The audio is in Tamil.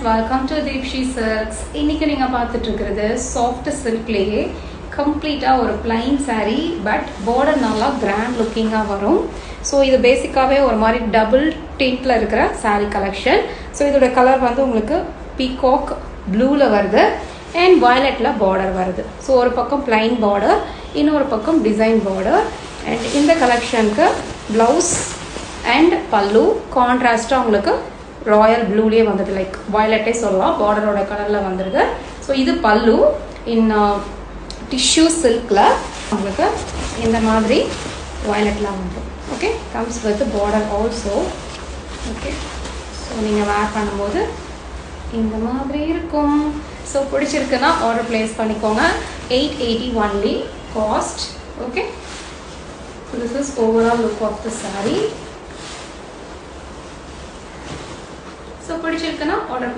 welcome to Deepshi Silks. இன்னைக்கு நீங்க பார்த்துட்டு இருக்கிறது soft silkலயே கம்ப்ளீட்டா ஒரு plain saree but border நல்லா grand looking-ஆ வரும். ஸோ இது பேசிக்காவே ஒரு மாதிரி டபுள் டிண்ட்ல இருக்கிற saree collection. ஸோ இதோட கலர் வந்து உங்களுக்கு பீகாக் ப்ளூல வருது அண்ட் வயலட்ல பார்டர் வருது. ஸோ ஒரு பக்கம் plain பார்டர், இன்னொரு பக்கம் டிசைன் பார்டர். அண்ட் இந்த கலெக்ஷனுக்கு பிளவுஸ் அண்ட் பல்லு கான்ட்ராஸ்டாக உங்களுக்கு ராயல் ப்ளூலேயே வந்துடுது, லைக் வயலட்டே சொல்லலாம், பார்டரோட கலரில் வந்துடுது. ஸோ இது பல்லு இன் டிஷ்யூ சில்கில் உங்களுக்கு இந்த மாதிரி வயலட்டில் வந்துடும். Okay, comes with border also. Okay, so நீங்கள் வேர் பண்ணும்போது இந்த மாதிரி இருக்கும். ஸோ பிடிச்சிருக்குன்னா ஆர்டர் ப்ளேஸ் பண்ணிக்கோங்க. 880 only cost. Okay, so this is overall look of the saree. So பிடிச்சிருக்குன்னா ஆர்டர்